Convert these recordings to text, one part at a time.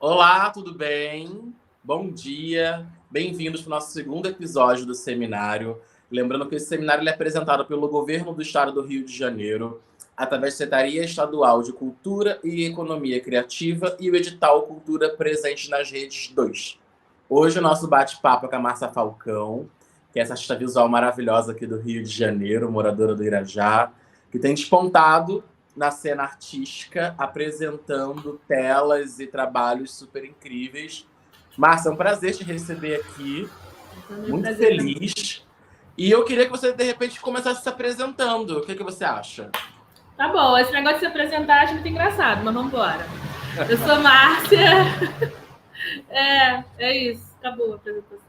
Olá, tudo bem? Bom dia, bem-vindos para o nosso segundo episódio do seminário. Lembrando que esse seminário ele é apresentado pelo Governo do Estado do Rio de Janeiro, através da Secretaria Estadual de Cultura e Economia Criativa e o edital Cultura Presente nas Redes 2. Hoje o nosso bate-papo é com a Márcia Falcão, que é essa artista visual maravilhosa aqui do Rio de Janeiro, moradora do Irajá, que tem despontado na cena artística, apresentando telas e trabalhos super incríveis. Márcia, é um prazer te receber aqui, muito feliz. E eu queria que você, de repente, começasse se apresentando. O que você acha? Tá bom, esse negócio de se apresentar acho muito engraçado, mas vamos embora. Eu sou Márcia. É isso, acabou a apresentação.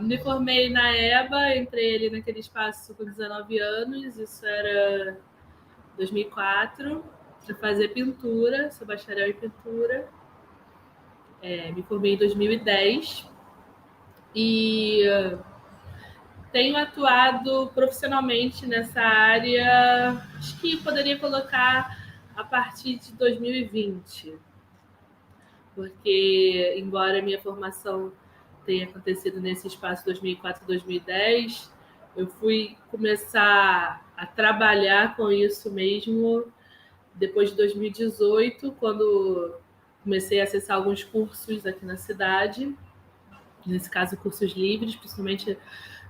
Me formei na EBA, entrei ali naquele espaço com 19 anos, isso era 2004, para fazer pintura, sou bacharel em pintura. Me formei em 2010 e tenho atuado profissionalmente nessa área, acho que poderia colocar a partir de 2020, porque embora a minha formação tenha acontecido nesse espaço 2004-2010, eu fui começar a trabalhar com isso mesmo depois de 2018, quando comecei a acessar alguns cursos aqui na cidade, nesse caso cursos livres, principalmente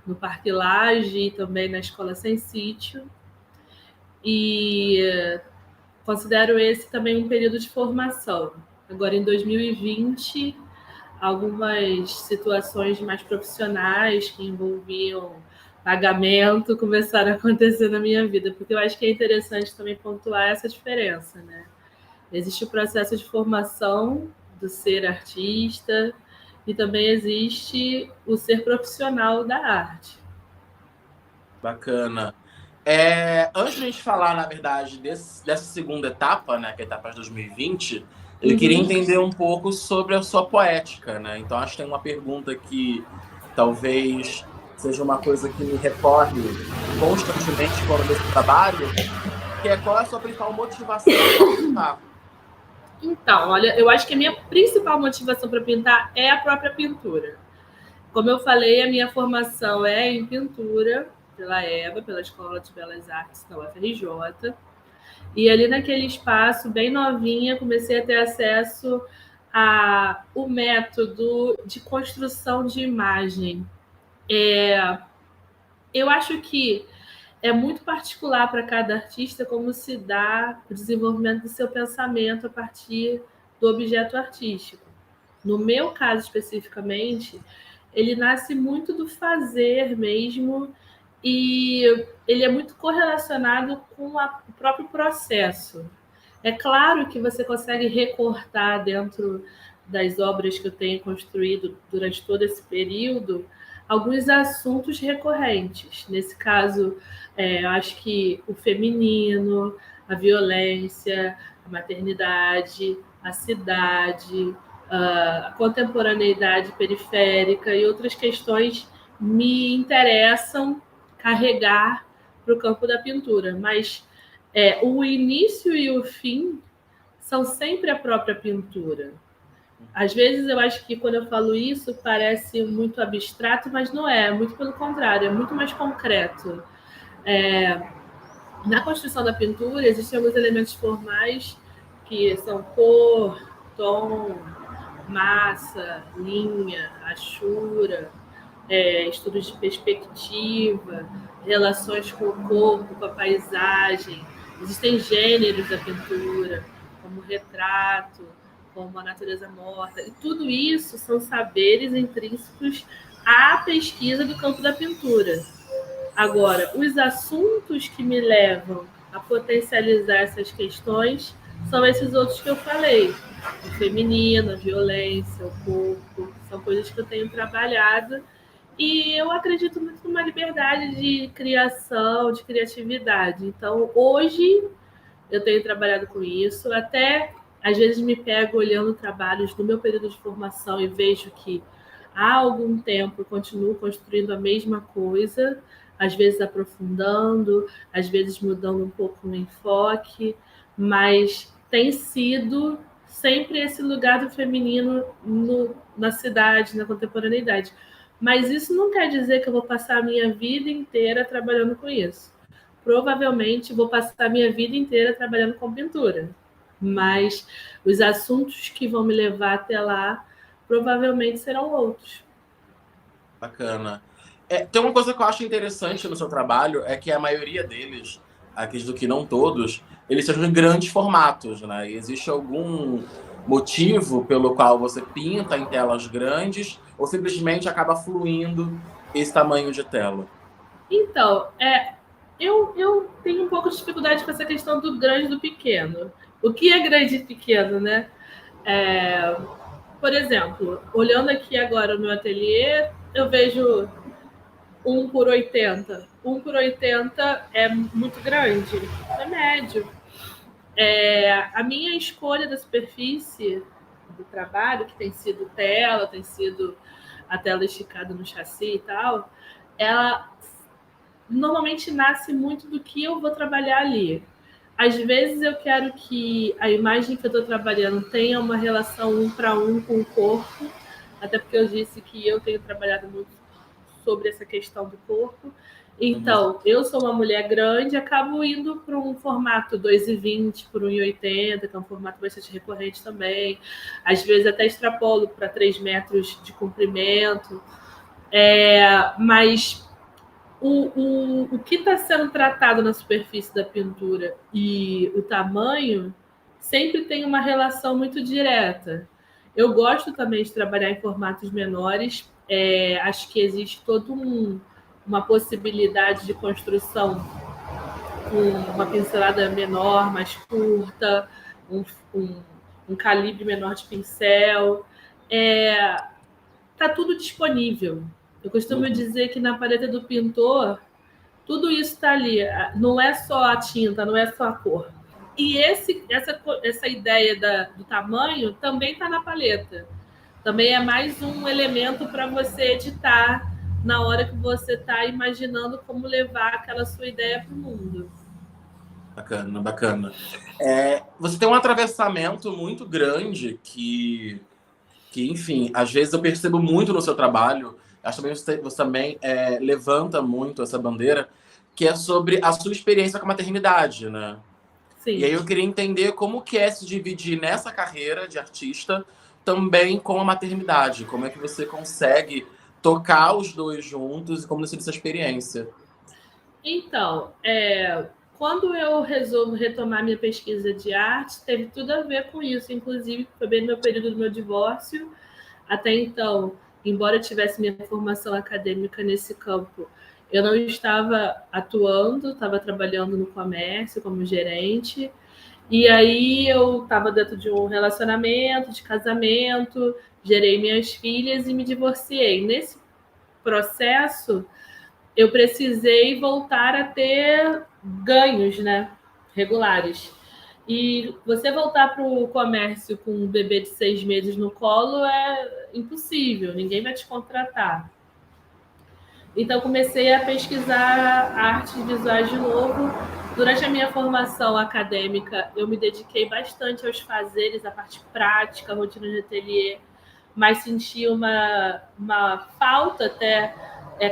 no Parque Lage e também na Escola Sem Sítio. E considero esse também um período de formação. Agora, em 2020, algumas situações mais profissionais que envolviam pagamento começaram a acontecer na minha vida, porque eu acho que é interessante também pontuar essa diferença, né? Existe o processo de formação do ser artista e também existe o ser profissional da arte. Bacana. Antes de a gente falar, na verdade, dessa segunda etapa, né, que é a etapa de 2020, eu queria entender um pouco sobre a sua poética, né? Então, acho que tem uma pergunta que talvez seja uma coisa que me recorre constantemente quando eu vejo trabalho, que é qual é a sua principal motivação para pintar? Então, olha, eu acho que a minha principal motivação para pintar é a própria pintura. Como eu falei, a minha formação é em pintura, pela EBA, pela Escola de Belas Artes da UFRJ. E ali naquele espaço, bem novinha, comecei a ter acesso ao método de construção de imagem. Eu acho que é muito particular para cada artista como se dá o desenvolvimento do seu pensamento a partir do objeto artístico. No meu caso especificamente, ele nasce muito do fazer mesmo e ele é muito correlacionado com o próprio processo. É claro que você consegue recortar dentro das obras que eu tenho construído durante todo esse período alguns assuntos recorrentes. Nesse caso, eu acho que o feminino, a violência, a maternidade, a cidade, a contemporaneidade periférica e outras questões me interessam carregar para o campo da pintura. Mas o início e o fim são sempre a própria pintura. Às vezes eu acho que quando eu falo isso parece muito abstrato, mas não é, muito pelo contrário, é muito mais concreto. Na construção da pintura existem alguns elementos formais que são cor, tom, massa, linha, achura, estudos de perspectiva, relações com o corpo, com a paisagem. Existem gêneros da pintura, como o retrato, como a natureza morta. E tudo isso são saberes intrínsecos à pesquisa do campo da pintura. Agora, os assuntos que me levam a potencializar essas questões são esses outros que eu falei. O feminino, a violência, o corpo, são coisas que eu tenho trabalhado e eu acredito muito numa liberdade de criação, de criatividade. Então, hoje, eu tenho trabalhado com isso. Até, às vezes, me pego olhando trabalhos do meu período de formação e vejo que há algum tempo eu continuo construindo a mesma coisa, às vezes aprofundando, às vezes mudando um pouco o enfoque, mas tem sido sempre esse lugar do feminino na cidade, na contemporaneidade. Mas isso não quer dizer que eu vou passar a minha vida inteira trabalhando com isso. Provavelmente vou passar a minha vida inteira trabalhando com pintura. Mas os assuntos que vão me levar até lá provavelmente serão outros. Bacana. Tem uma coisa que eu acho interessante no seu trabalho, é que a maioria deles, acredito que não todos, eles são em grandes formatos, né? E existe algum motivo pelo qual você pinta em telas grandes ou simplesmente acaba fluindo esse tamanho de tela? Então, eu tenho um pouco de dificuldade com essa questão do grande e do pequeno. O que é grande e pequeno, né? Por exemplo, olhando aqui agora no meu ateliê, eu vejo 1 por 80. 1 por 80 é muito grande, é médio. A minha escolha da superfície do trabalho, que tem sido tela, tem sido a tela esticada no chassi e tal, ela normalmente nasce muito do que eu vou trabalhar ali. Às vezes eu quero que a imagem que eu estou trabalhando tenha uma relação 1 para 1 com o corpo, até porque eu disse que eu tenho trabalhado muito sobre essa questão do corpo. Então, eu sou uma mulher grande, acabo indo para um formato 2,20 por 1,80, que é um formato bastante recorrente também. Às vezes até extrapolo para 3 metros de comprimento. Mas o que está sendo tratado na superfície da pintura e o tamanho sempre tem uma relação muito direta. Eu gosto também de trabalhar em formatos menores. Acho que existe toda uma possibilidade de construção com uma pincelada menor, mais curta, um, um, um calibre menor de pincel. Tá tudo disponível. Eu costumo dizer que na paleta do pintor, tudo isso está ali. Não é só a tinta, não é só a cor. E essa ideia do tamanho também está na paleta. Também é mais um elemento para você editar na hora que você está imaginando como levar aquela sua ideia para o mundo. Bacana, bacana. Você tem um atravessamento muito grande que, enfim, às vezes eu percebo muito no seu trabalho. Acho que você também levanta muito essa bandeira, que é sobre a sua experiência com a maternidade, né? Sim. E aí eu queria entender como que é se dividir nessa carreira de artista também com a maternidade. Como é que você consegue tocar os dois juntos e como tem sido essa experiência? Então, quando eu resolvo retomar minha pesquisa de arte, teve tudo a ver com isso. Inclusive, foi bem no meu período do meu divórcio. Até então, embora eu tivesse minha formação acadêmica nesse campo, eu não estava atuando, estava trabalhando no comércio como gerente. E aí eu estava dentro de um relacionamento, de casamento, gerei minhas filhas e me divorciei. Nesse processo, eu precisei voltar a ter ganhos, né, regulares. E você voltar para o comércio com um bebê de 6 meses no colo é impossível, ninguém vai te contratar. Então, comecei a pesquisar artes visuais de novo. Durante a minha formação acadêmica, eu me dediquei bastante aos fazeres, a parte prática, a rotina de ateliê, mas senti uma falta até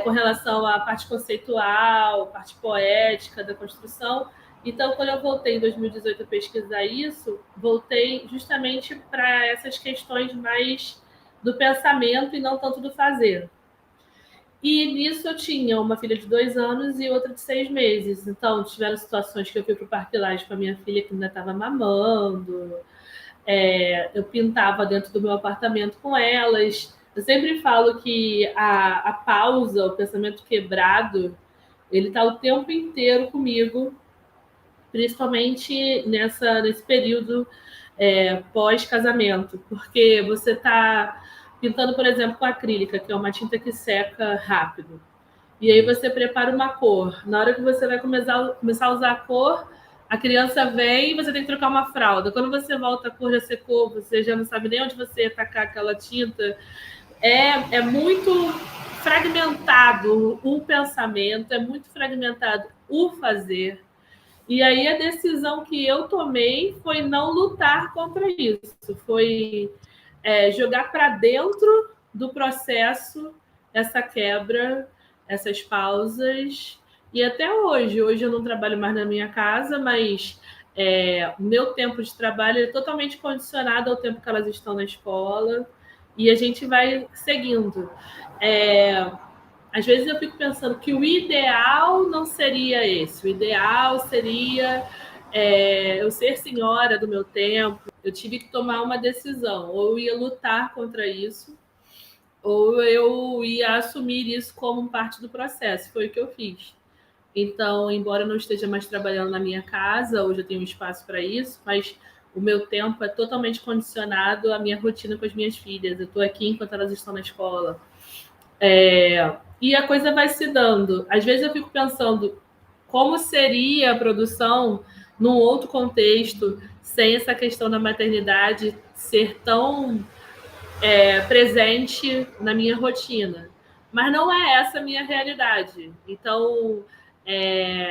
com relação à parte conceitual, parte poética da construção. Então, quando eu voltei em 2018 a pesquisar isso, voltei justamente para essas questões mais do pensamento e não tanto do fazer. E nisso eu tinha uma filha de 2 anos e outra de 6 meses. Então, tiveram situações que eu fui para o Parque Lage com a minha filha que ainda estava mamando. Eu pintava dentro do meu apartamento com elas. Eu sempre falo que a pausa, o pensamento quebrado, ele está o tempo inteiro comigo, principalmente nesse período pós-casamento, porque você está pintando, por exemplo, com acrílica, que é uma tinta que seca rápido. E aí você prepara uma cor. Na hora que você vai começar a usar a cor, a criança vem e você tem que trocar uma fralda. Quando você volta, a cor já secou, você já não sabe nem onde você ia tacar aquela tinta. É muito fragmentado o pensamento, é muito fragmentado o fazer. E aí a decisão que eu tomei foi não lutar contra isso, foi jogar para dentro do processo essa quebra, essas pausas. E até hoje eu não trabalho mais na minha casa, mas o meu tempo de trabalho é totalmente condicionado ao tempo que elas estão na escola e a gente vai seguindo. Às vezes eu fico pensando que o ideal não seria esse. O ideal seria eu ser senhora do meu tempo. Eu tive que tomar uma decisão. Ou eu ia lutar contra isso, ou eu ia assumir isso como parte do processo. Foi o que eu fiz. Então, embora eu não esteja mais trabalhando na minha casa, hoje eu tenho um espaço para isso, mas o meu tempo é totalmente condicionado à minha rotina com as minhas filhas. Eu estou aqui enquanto elas estão na escola. E a coisa vai se dando. Às vezes eu fico pensando como seria a produção num outro contexto, sem essa questão da maternidade ser tão presente na minha rotina. Mas não é essa a minha realidade. Então,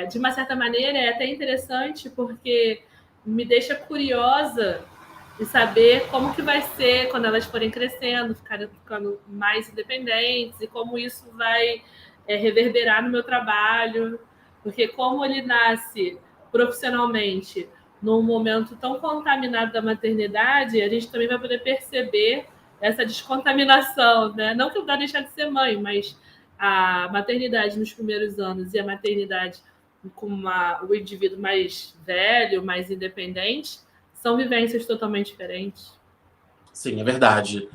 de uma certa maneira, é até interessante porque me deixa curiosa de saber como que vai ser quando elas forem crescendo, ficando mais independentes e como isso vai reverberar no meu trabalho, porque como ele nasce profissionalmente num momento tão contaminado da maternidade, a gente também vai poder perceber essa descontaminação, né? Não que eu vá deixar de ser mãe, mas a maternidade nos primeiros anos e a maternidade com o indivíduo mais velho, mais independente, são vivências totalmente diferentes. Sim, é verdade.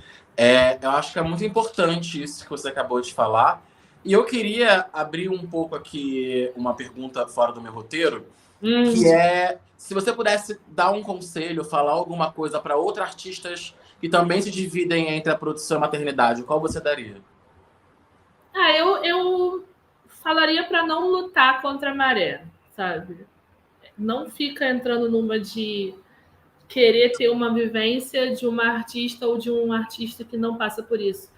Eu acho que é muito importante isso que você acabou de falar. E eu queria abrir um pouco aqui uma pergunta fora do meu roteiro, que é se você pudesse dar um conselho, falar alguma coisa para outros artistas que também se dividem entre a produção e a maternidade, qual você daria? Eu falaria para não lutar contra a maré, sabe? Não fica entrando numa de querer ter uma vivência de uma artista ou de um artista que não passa por isso.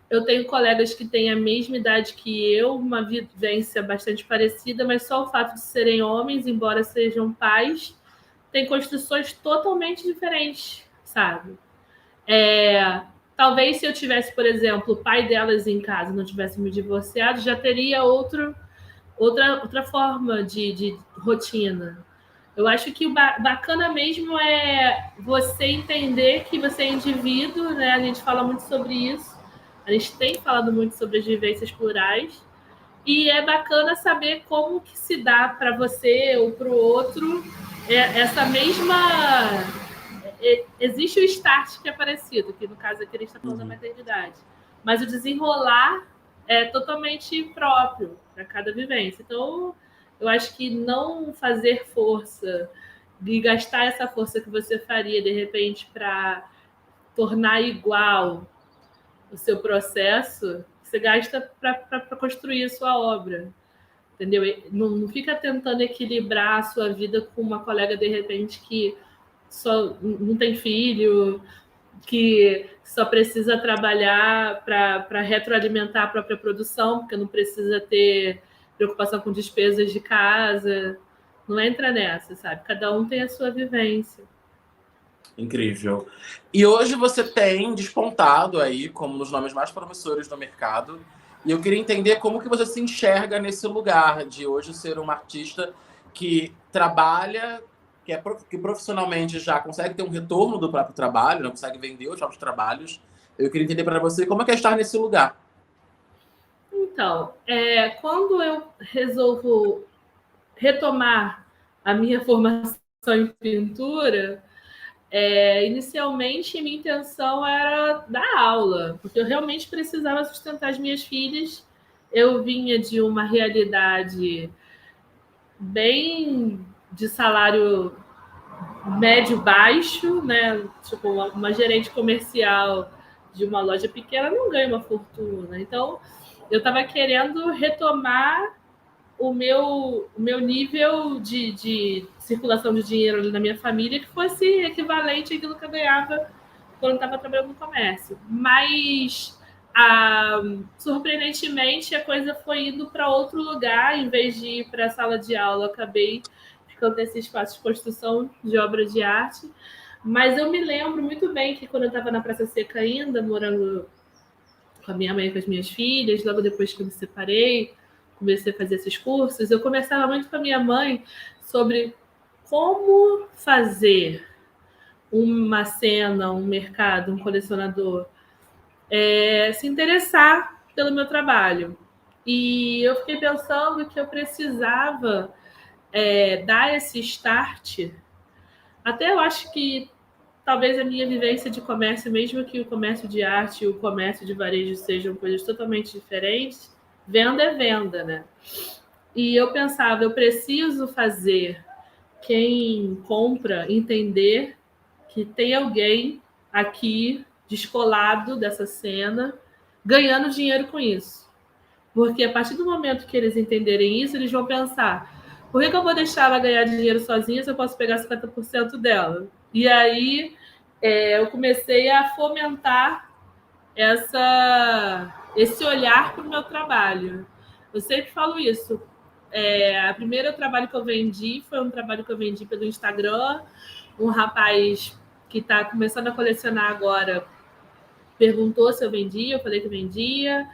Eu tenho colegas que têm a mesma idade que eu, uma vivência bastante parecida, mas só o fato de serem homens, embora sejam pais, tem construções totalmente diferentes, sabe? Talvez se eu tivesse, por exemplo, o pai delas em casa, não tivesse me divorciado, já teria outra forma de rotina. Eu acho que o bacana mesmo é você entender que você é indivíduo, né? A gente fala muito sobre isso, a gente tem falado muito sobre as vivências plurais, e é bacana saber como que se dá para você ou para o outro essa mesma. Existe o start que é parecido, que no caso aqui a gente está falando da Uhum. maternidade, mas o desenrolar é totalmente próprio para cada vivência. Então, eu acho que não fazer força e gastar essa força que você faria de repente para tornar igual o seu processo, você gasta para construir a sua obra. Entendeu? Não fica tentando equilibrar a sua vida com uma colega de repente que só não tem filho, que só precisa trabalhar para retroalimentar a própria produção, porque não precisa ter preocupação com despesas de casa. Não entra nessa, sabe? Cada um tem a sua vivência. Incrível. E hoje você tem despontado aí como um dos nomes mais promissores do mercado. E eu queria entender como que você se enxerga nesse lugar de hoje ser uma artista que trabalha, que profissionalmente já consegue ter um retorno do próprio trabalho, não consegue vender os próprios trabalhos. Eu queria entender para você como é que é estar nesse lugar. Então, quando eu resolvo retomar a minha formação em pintura, inicialmente minha intenção era dar aula, porque eu realmente precisava sustentar as minhas filhas. Eu vinha de uma realidade bem de salário médio-baixo, né? Tipo, uma gerente comercial de uma loja pequena não ganha uma fortuna. Então, eu estava querendo retomar o meu nível de circulação de dinheiro ali na minha família que fosse equivalente àquilo que eu ganhava quando estava trabalhando no comércio. Mas, surpreendentemente, a coisa foi indo para outro lugar. Em vez de ir para a sala de aula, eu acabei ficando nesse espaço de construção de obras de arte. Mas eu me lembro muito bem que quando eu estava na Praça Seca ainda, morando com a minha mãe e com as minhas filhas, logo depois que eu me separei, comecei a fazer esses cursos, eu conversava muito com a minha mãe sobre como fazer uma cena, um mercado, um colecionador se interessar pelo meu trabalho. E eu fiquei pensando que eu precisava dar esse start. Até eu acho que talvez a minha vivência de comércio, mesmo que o comércio de arte e o comércio de varejo sejam coisas totalmente diferentes, venda é venda, né? E eu pensava, eu preciso fazer quem compra entender que tem alguém aqui descolado dessa cena ganhando dinheiro com isso. Porque a partir do momento que eles entenderem isso, eles vão pensar: por que eu vou deixar ela ganhar dinheiro sozinha se eu posso pegar 50% dela? E aí eu comecei a fomentar esse olhar para o meu trabalho. Eu sempre falo isso. A primeira trabalho que eu vendi foi um trabalho que eu vendi pelo Instagram. Um rapaz que está começando a colecionar agora perguntou se eu vendia, eu falei que vendia.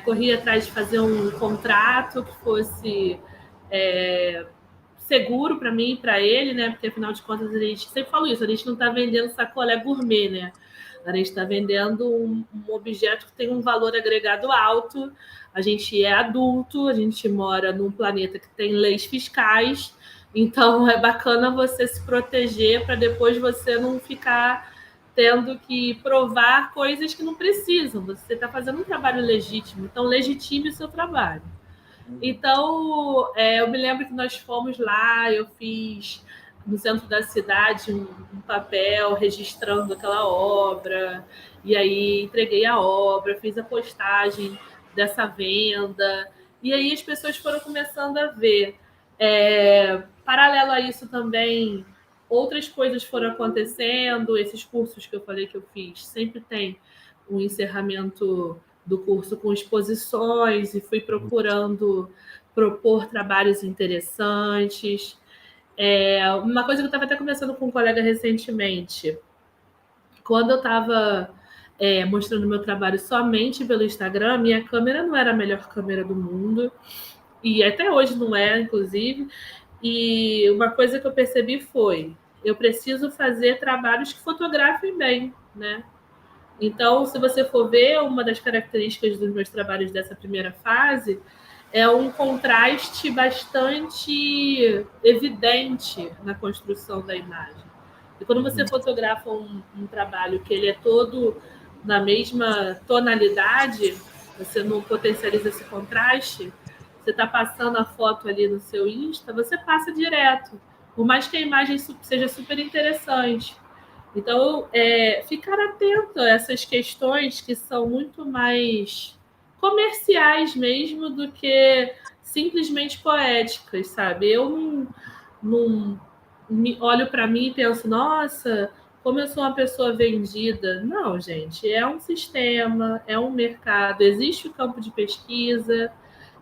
Corri atrás de fazer um contrato que fosse seguro para mim e para ele, né? Porque afinal de contas a gente sempre fala isso, a gente não está vendendo sacolé gourmet, né? A gente está vendendo um objeto que tem um valor agregado alto. A gente é adulto, a gente mora num planeta que tem leis fiscais, então é bacana você se proteger para depois você não ficar tendo que provar coisas que não precisam. Você está fazendo um trabalho legítimo, então legitime o seu trabalho. Então, eu me lembro que nós fomos lá, eu fiz no centro da cidade um papel registrando aquela obra, e aí entreguei a obra, fiz a postagem dessa venda, e aí as pessoas foram começando a ver. Paralelo a isso também, outras coisas foram acontecendo, esses cursos que eu falei que eu fiz, sempre tem um encerramento do curso com exposições e fui procurando propor trabalhos interessantes. Uma coisa que eu estava até conversando com um colega recentemente, quando eu estava mostrando meu trabalho somente pelo Instagram, minha câmera não era a melhor câmera do mundo, e até hoje não é, inclusive. E uma coisa que eu percebi foi: eu preciso fazer trabalhos que fotografem bem, né? Então, se você for ver, uma das características dos meus trabalhos dessa primeira fase é um contraste bastante evidente na construção da imagem. E quando você fotografa um trabalho que ele é todo na mesma tonalidade, você não potencializa esse contraste, você está passando a foto ali no seu Insta, você passa direto, por mais que a imagem seja super interessante. Então, ficar atento a essas questões que são muito mais comerciais mesmo do que simplesmente poéticas, sabe? Eu não olho para mim e penso, nossa, como eu sou uma pessoa vendida. Não, gente, é um sistema, é um mercado, existe o campo de pesquisa,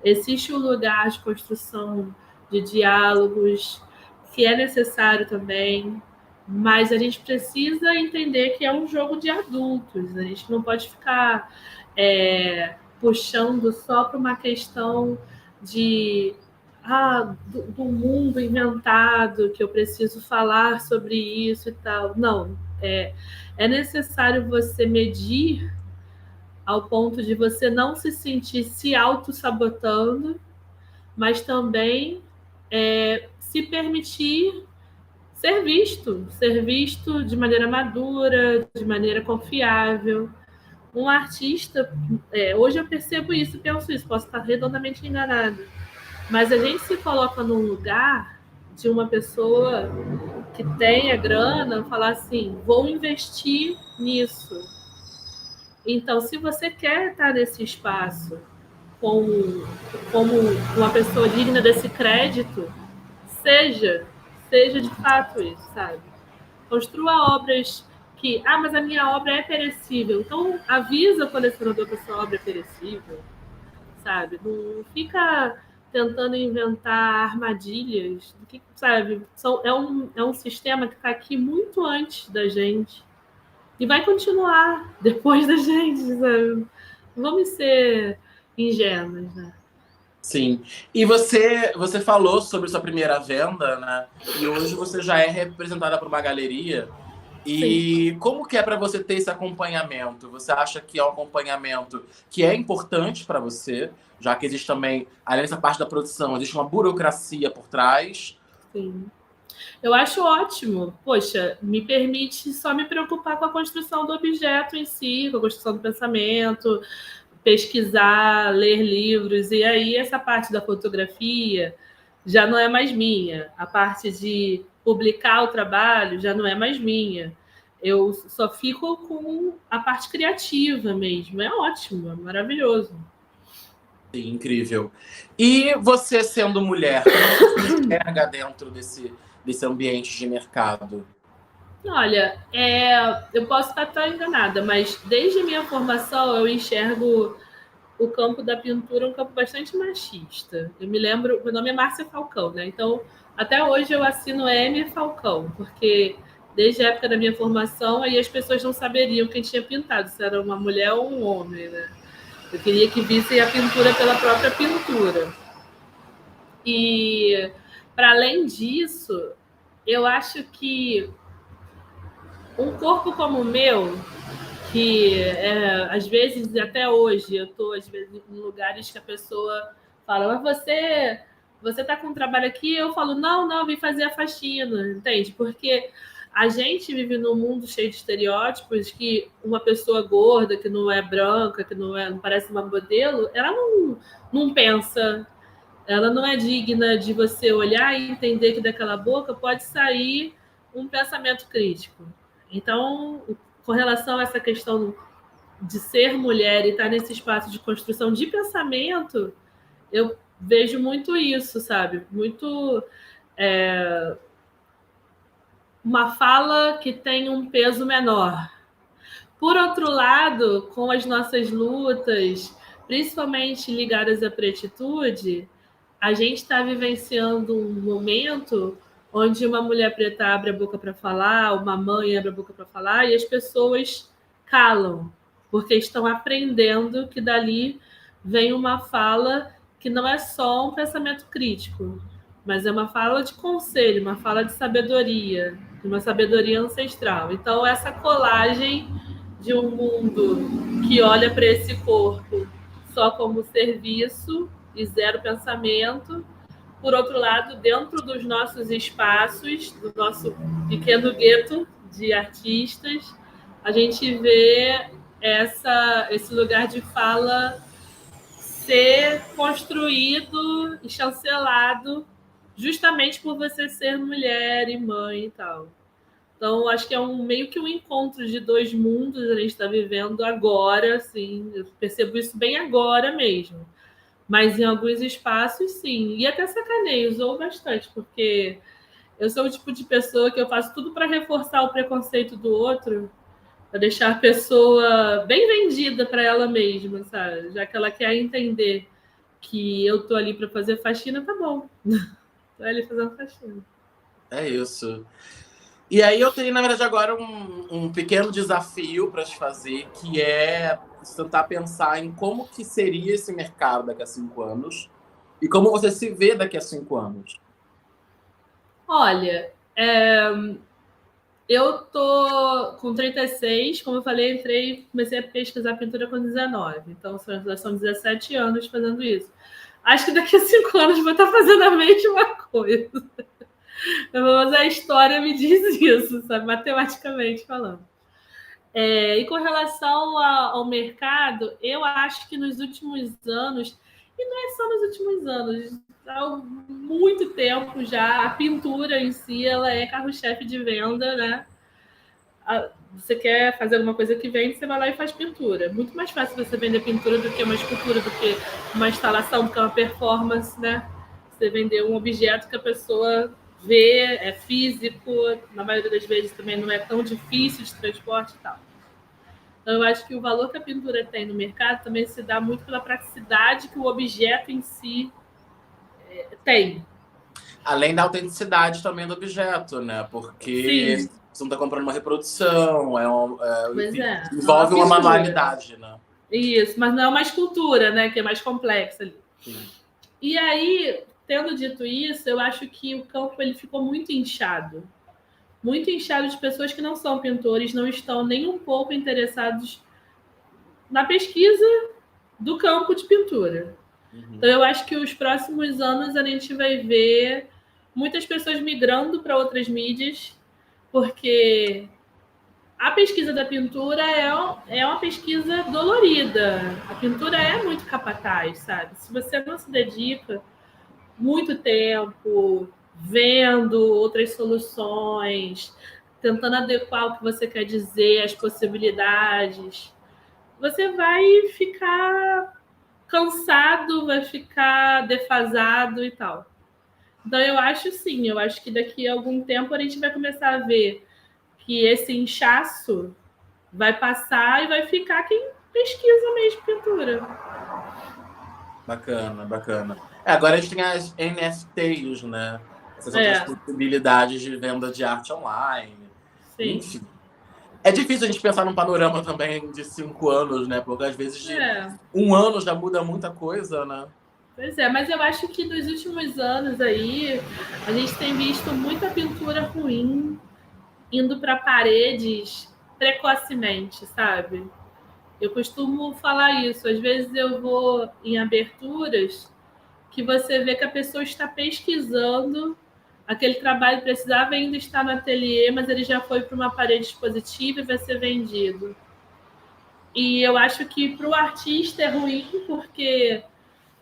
existe o lugar de construção de diálogos, que é necessário também. Mas a gente precisa entender que é um jogo de adultos. A gente não pode ficar puxando só para uma questão do mundo inventado, que eu preciso falar sobre isso e tal. Não, é necessário você medir ao ponto de você não se sentir se auto-sabotando, mas também se permitir ser visto de maneira madura, de maneira confiável. Um artista, hoje eu percebo isso, penso isso, posso estar redondamente enganada, mas a gente se coloca num lugar de uma pessoa que tenha grana, falar assim, vou investir nisso. Então, se você quer estar nesse espaço como uma pessoa digna desse crédito, seja de fato isso, sabe? Construa obras que, mas a minha obra é perecível. Então, avisa o colecionador que a sua obra é perecível, sabe? Não fica tentando inventar armadilhas, sabe? É um sistema que está aqui muito antes da gente e vai continuar depois da gente, sabe? Vamos ser ingênuos, né? Sim. E você falou sobre sua primeira venda, né? E hoje você já é representada por uma galeria. Sim. E como que é para você ter esse acompanhamento? Você acha que é um acompanhamento que é importante para você, já que existe também, além dessa parte da produção, existe uma burocracia por trás? Sim. Eu acho ótimo. Poxa, me permite só me preocupar com a construção do objeto em si, com a construção do pensamento, pesquisar, ler livros. E aí essa parte da fotografia já não é mais minha. A parte de publicar o trabalho já não é mais minha. Eu só fico com a parte criativa mesmo. É ótimo, é maravilhoso. Sim, incrível. E você sendo mulher, como você se enxerga dentro desse ambiente de mercado? Olha, eu posso estar tão enganada, mas desde a minha formação eu enxergo o campo da pintura um campo bastante machista. Eu me lembro, meu nome é Márcia Falcão, né? Então, até hoje eu assino M Falcão, porque desde a época da minha formação aí as pessoas não saberiam quem tinha pintado, se era uma mulher ou um homem, né? Eu queria que vissem a pintura pela própria pintura. E, para além disso, eu acho que um corpo como o meu, que às vezes, até hoje, eu estou às vezes em lugares que a pessoa fala, mas você está com um trabalho aqui? Eu falo, não, vim fazer a faxina, entende? Porque a gente vive num mundo cheio de estereótipos que uma pessoa gorda, que não é branca, que não parece uma modelo, ela não pensa, ela não é digna de você olhar e entender que daquela boca pode sair um pensamento crítico. Então, com relação a essa questão de ser mulher e estar nesse espaço de construção de pensamento, eu vejo muito isso, sabe? Muito uma fala que tem um peso menor. Por outro lado, com as nossas lutas, principalmente ligadas à pretitude, a gente está vivenciando um momento onde uma mulher preta abre a boca para falar, uma mãe abre a boca para falar, e as pessoas calam, porque estão aprendendo que dali vem uma fala que não é só um pensamento crítico, mas é uma fala de conselho, uma fala de sabedoria, uma sabedoria ancestral. Então, essa colagem de um mundo que olha para esse corpo só como serviço e zero pensamento. Por outro lado, dentro dos nossos espaços, do nosso pequeno gueto de artistas, a gente vê esse lugar de fala ser construído e chancelado justamente por você ser mulher e mãe e tal. Então, acho que é meio que um encontro de dois mundos a gente está vivendo agora, assim, eu percebo isso bem agora mesmo. Mas em alguns espaços, sim. E até sacaneio, usou bastante, porque eu sou o tipo de pessoa que eu faço tudo para reforçar o preconceito do outro, para deixar a pessoa bem vendida para ela mesma, sabe? Já que ela quer entender que eu tô ali para fazer faxina, tá bom. Tô ali fazendo faxina. É isso. E aí eu tenho, na verdade, agora um pequeno desafio para te fazer, que é tentar pensar em como que seria esse mercado daqui a 5 anos e como você se vê daqui a 5 anos. Olha, eu tô com 36, como eu falei, comecei a pesquisar pintura com 19. Então, são 17 anos fazendo isso. Acho que daqui a 5 anos vou estar fazendo a mesma coisa. Mas a história me diz isso, sabe? Matematicamente falando. E com relação ao mercado, eu acho que nos últimos anos, e não é só nos últimos anos, há muito tempo já, a pintura em si ela é carro-chefe de venda, né? Você quer fazer alguma coisa que vende, você vai lá e faz pintura. É muito mais fácil você vender pintura do que uma escultura, do que uma instalação, do que uma performance, né? Você vender um objeto que a pessoa vê, é físico, na maioria das vezes também não é tão difícil de transporte e tal. Então, eu acho que o valor que a pintura tem no mercado também se dá muito pela praticidade que o objeto em si Tem. Além da autenticidade também do objeto, né? Porque Sim. você não está comprando uma reprodução, Pois enfim, é. É uma envolve uma pintura. manualidade, né? Isso, mas não é uma escultura, né? Que é mais complexa ali. Sim. E aí, tendo dito isso, eu acho que o campo ele ficou muito inchado. Muito inchado de pessoas que não são pintores, não estão nem um pouco interessados na pesquisa do campo de pintura. Então, eu acho que os próximos anos a gente vai ver muitas pessoas migrando para outras mídias, porque a pesquisa da pintura é uma pesquisa dolorida. A pintura é muito capataz, sabe? Se você não se dedica muito tempo vendo outras soluções, tentando adequar o que você quer dizer, as possibilidades, você vai ficar cansado, vai ficar defasado e tal. Então eu acho sim, eu acho que daqui a algum tempo a gente vai começar a ver que esse inchaço vai passar e vai ficar quem pesquisa mesmo pintura. Bacana, bacana. Agora a gente tem as NFTs, né? Essas outras É, possibilidades de venda de arte online. sim. Enfim. É difícil a gente pensar num panorama também de 5 anos, né? Porque às vezes de É, 1 ano já muda muita coisa, né? pois é, mas eu acho que nos últimos anos aí a gente tem visto muita pintura ruim indo para paredes precocemente, sabe? Eu costumo falar isso. Às vezes eu vou em aberturas que você vê que a pessoa está pesquisando, aquele trabalho precisava ainda estar no ateliê, mas ele já foi para uma parede expositiva e vai ser vendido. E eu acho que para o artista é ruim porque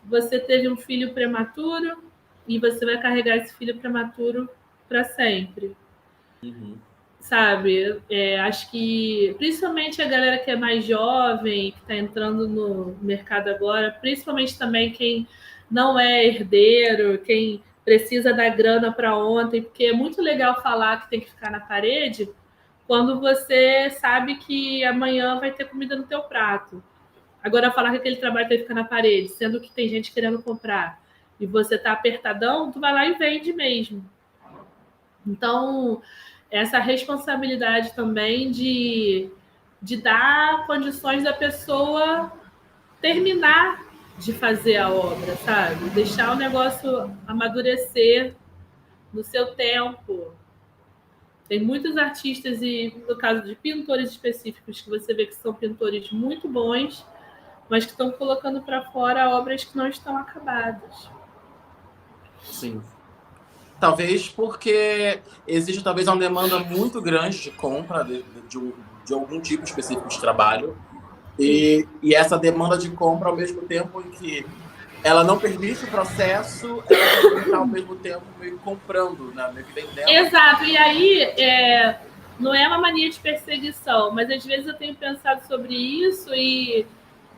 você teve um filho prematuro e você vai carregar esse filho prematuro para sempre. Uhum. Sabe? Acho que principalmente a galera que é mais jovem, que está entrando no mercado agora, principalmente também quem não é herdeiro, quem precisa da grana para ontem, porque é muito legal falar que tem que ficar na parede quando você sabe que amanhã vai ter comida no teu prato. Agora, falar que aquele trabalho tem que ficar na parede, sendo que tem gente querendo comprar e você tá apertadão, tu vai lá e vende mesmo. Então, essa responsabilidade também de dar condições da pessoa terminar de fazer a obra, sabe? Deixar o negócio amadurecer no seu tempo. Tem muitos artistas, e no caso de pintores específicos, que você vê que são pintores muito bons, mas que estão colocando para fora obras que não estão acabadas. Sim. Talvez porque existe talvez uma demanda muito grande de compra de algum tipo específico de trabalho. Sim. E essa demanda de compra, ao mesmo tempo em que ela não permite o processo, ela também está, ao mesmo tempo, meio que comprando, né? Meio que vendendo. Exato, e aí não é uma mania de perseguição, mas às vezes eu tenho pensado sobre isso e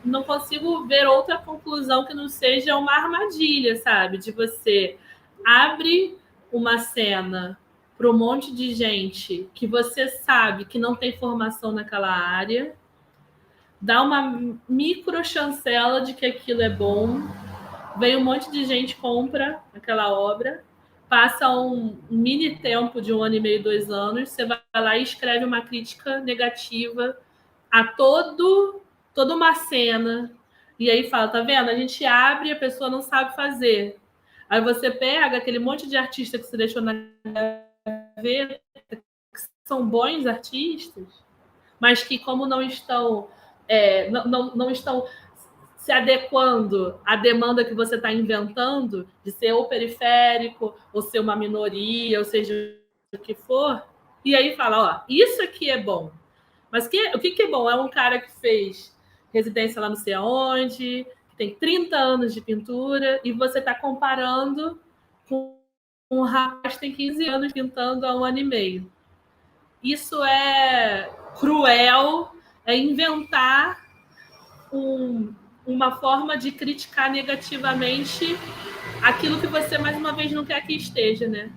não consigo ver outra conclusão que não seja uma armadilha, sabe? De você abre uma cena para um monte de gente que você sabe que não tem formação naquela área, dá uma micro chancela de que aquilo é bom, vem um monte de gente, compra aquela obra, passa um mini tempo de 1 ano e meio, 2 anos, você vai lá e escreve uma crítica negativa a toda uma cena. E aí fala, tá vendo? A gente abre e a pessoa não sabe fazer. Aí você pega aquele monte de artista que você deixou na gaveta, que são bons artistas, mas que como não estão não estão se adequando à demanda que você está inventando, de ser ou periférico, ou ser uma minoria, ou seja o que for, e aí fala, ó, isso aqui é bom. Mas o que é bom? É um cara que fez residência lá não sei aonde, que tem 30 anos de pintura, e você está comparando com um rapaz que tem 15 anos pintando há 1 ano e meio. Isso é cruel, é inventar uma forma de criticar negativamente aquilo que você, mais uma vez, não quer que esteja, né?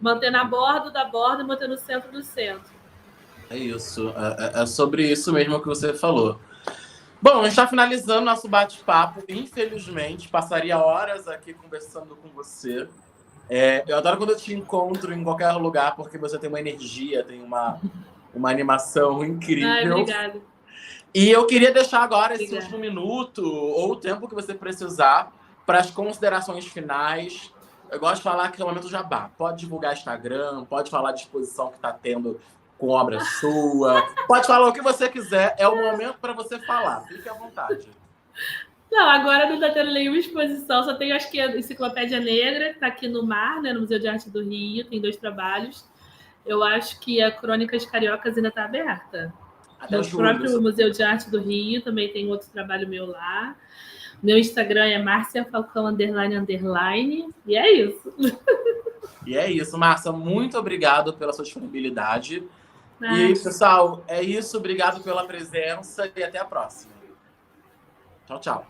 Manter na borda da borda e manter no centro do centro. É isso. É sobre isso mesmo que você falou. Bom, a gente está finalizando nosso bate-papo. Infelizmente, passaria horas aqui conversando com você. Eu adoro quando eu te encontro em qualquer lugar, porque você tem uma energia, tem uma animação incrível. Ai, obrigada. E eu queria deixar agora esse último minuto, ou o tempo que você precisar, para as considerações finais. Eu gosto de falar que é o momento jabá. Pode divulgar Instagram, pode falar de exposição que está tendo com obra sua. Pode falar o que você quiser. É o momento para você falar. Fique à vontade. Não, agora não está tendo nenhuma exposição. Só tenho, acho que, a Enciclopédia Negra, que está aqui no MAR, né, no Museu de Arte do Rio. Tem 2 trabalhos. Eu acho que a Crônicas Cariocas ainda está aberta. Até no próprio Museu de Arte do Rio também tem outro trabalho meu lá. Meu Instagram é Márcia Falcão __. E é isso. E é isso, Márcia. Muito obrigado pela sua disponibilidade. E, pessoal, é isso. Obrigado pela presença e até a próxima. Tchau, tchau.